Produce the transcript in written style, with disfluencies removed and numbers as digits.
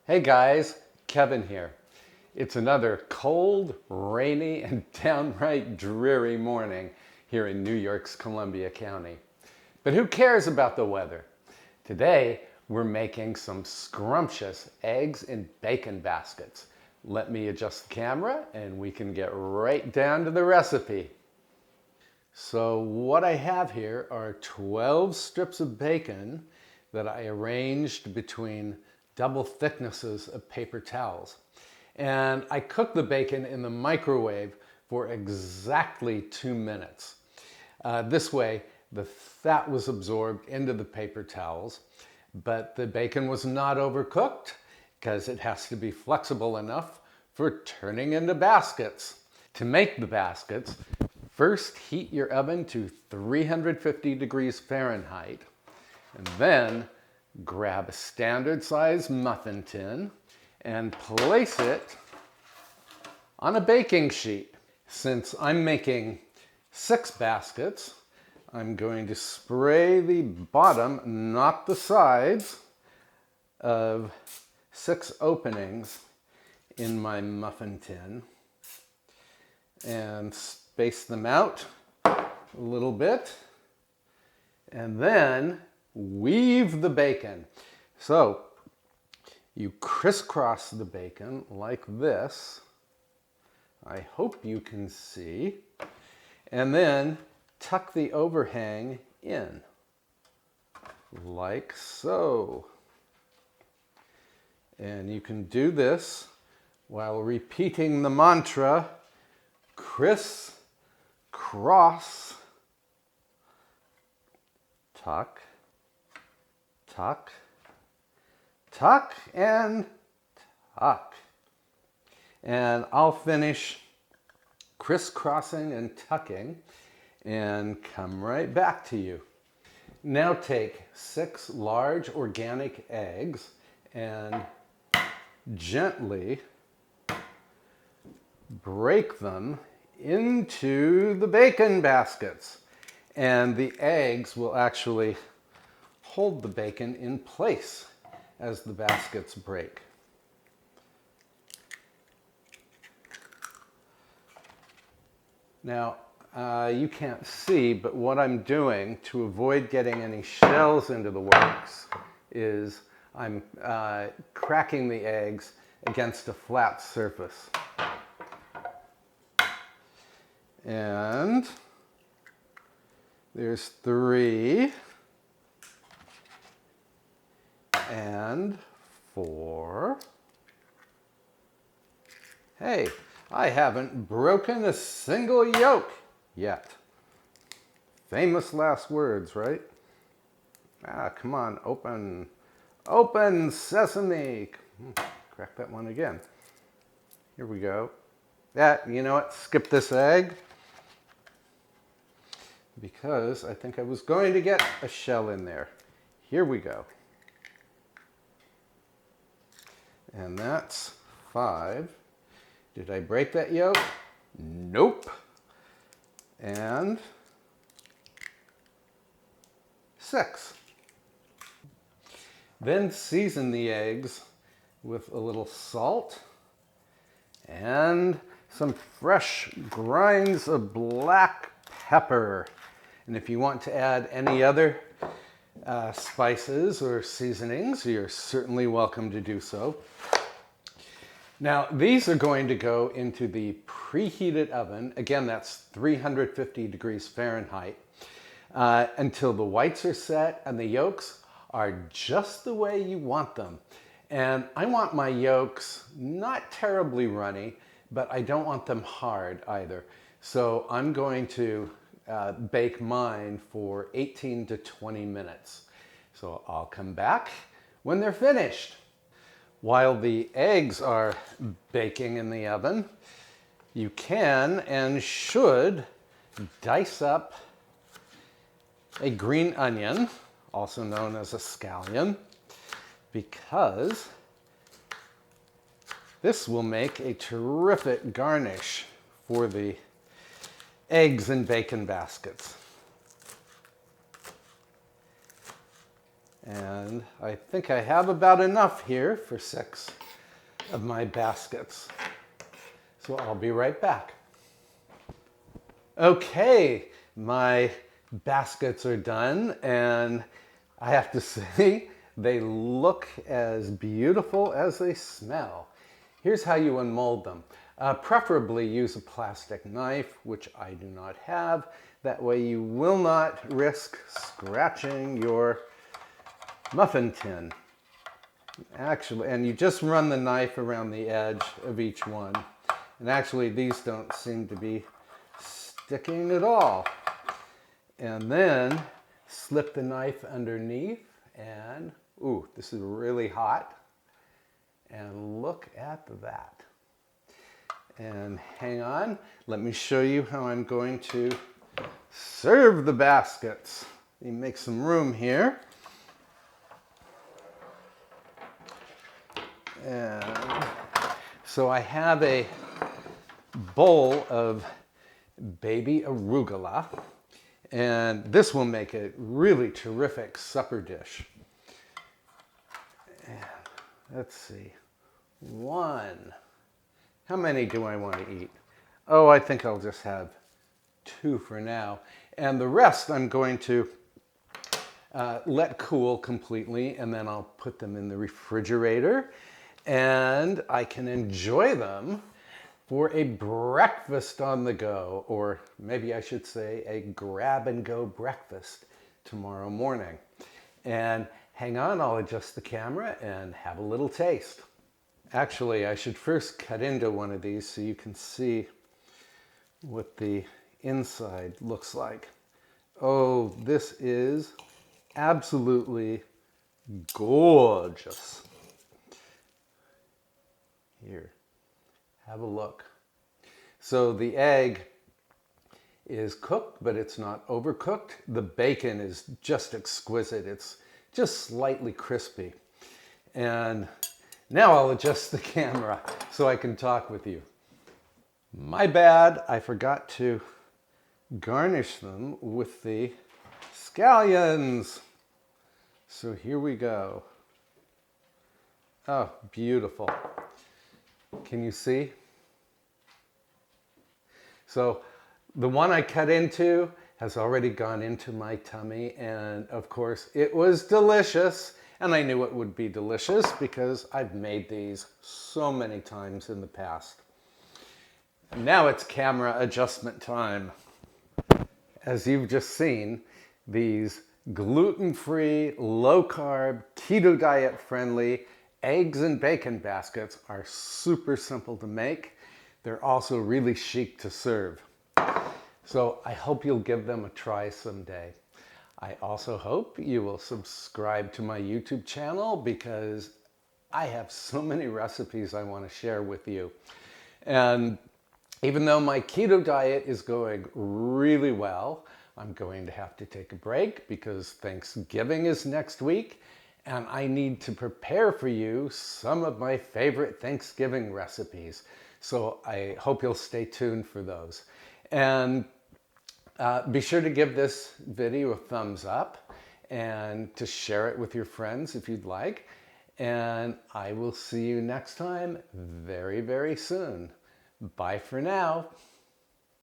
Hey guys, Kevin here. It's another cold, rainy, and downright dreary morning here in New York's Columbia County. But who cares about the weather? Today, we're making some scrumptious eggs and bacon baskets. Let me adjust the camera and we can get right down to the recipe. So what I have here are 12 strips of bacon that I arranged between double thicknesses of paper towels. And I cooked the bacon in the microwave for exactly 2 minutes. This way, the fat was absorbed into the paper towels, but the bacon was not overcooked because it has to be flexible enough for turning into baskets. To make the baskets, first heat your oven to 350 degrees Fahrenheit, and then grab a standard size muffin tin and place it on a baking sheet. Since I'm making 6 baskets, I'm going to spray the bottom, not the sides, of 6 openings in my muffin tin and space them out a little bit, and then weave the bacon. So you crisscross the bacon like this. I hope you can see. And then tuck the overhang in like so. And you can do this while repeating the mantra, criss, cross, tuck, tuck, tuck, and tuck. And I'll finish crisscrossing and tucking and come right back to you. Now take 6 large organic eggs and gently break them into the bacon baskets. And the eggs will actually hold the bacon in place as the baskets break. Now, you can't see, but what I'm doing to avoid getting any shells into the works is I'm cracking the eggs against a flat surface. And there's 3 and 4. Hey, I haven't broken a single yolk yet. Famous last words, right? Come on, open. Open sesame. Crack that one again. Here we go. You know what? Skip this egg, because I think I was going to get a shell in there. Here we go. And that's 5. Did I break that yolk? Nope. And 6. Then season the eggs with a little salt and some fresh grinds of black pepper. And if you want to add any other spices or seasonings, you're certainly welcome to do so. Now, these are going to go into the preheated oven. Again, that's 350 degrees Fahrenheit, until the whites are set and the yolks are just the way you want them. And I want my yolks not terribly runny, but I don't want them hard either. So I'm going to bake mine for 18 to 20 minutes. So I'll come back when they're finished. While the eggs are baking in the oven, you can and should dice up a green onion, also known as a scallion, because this will make a terrific garnish for the eggs and bacon baskets. And I think I have about enough here for 6 of my baskets. So I'll be right back. Okay, my baskets are done, and I have to say, they look as beautiful as they smell. Here's how you unmold them. Preferably use a plastic knife, which I do not have. That way you will not risk scratching your muffin tin. Actually, and you just run the knife around the edge of each one. And actually, these don't seem to be sticking at all. And then slip the knife underneath and, ooh, this is really hot. And look at that. And hang on, let me show you how I'm going to serve the baskets. Let me make some room here. And so I have a bowl of baby arugula, and this will make a really terrific supper dish. And let's see, 1. How many do I want to eat? Oh, I think I'll just have 2 for now. And the rest I'm going to let cool completely, and then I'll put them in the refrigerator, and I can enjoy them for a breakfast on the go, or maybe I should say a grab-and-go breakfast tomorrow morning. And hang on, I'll adjust the camera and have a little taste. Actually, I should first cut into one of these so you can see what the inside looks like. Oh, this is absolutely gorgeous. Here, have a look. So the egg is cooked, but it's not overcooked. The bacon is just exquisite. It's just slightly crispy. And now I'll adjust the camera so I can talk with you. My bad, I forgot to garnish them with the scallions. So here we go. Oh, beautiful. Can you see? So the one I cut into has already gone into my tummy, and of course it was delicious, and I knew it would be delicious because I've made these so many times in the past. And now it's camera adjustment time. As you've just seen, these gluten-free, low-carb, keto diet friendly eggs and bacon baskets are super simple to make. They're also really chic to serve. So I hope you'll give them a try someday. I also hope you will subscribe to my YouTube channel because I have so many recipes I want to share with you. And even though my keto diet is going really well, I'm going to have to take a break because Thanksgiving is next week, and I need to prepare for you some of my favorite Thanksgiving recipes. So I hope you'll stay tuned for those. And be sure to give this video a thumbs up and to share it with your friends if you'd like. And I will see you next time very, very soon. Bye for now.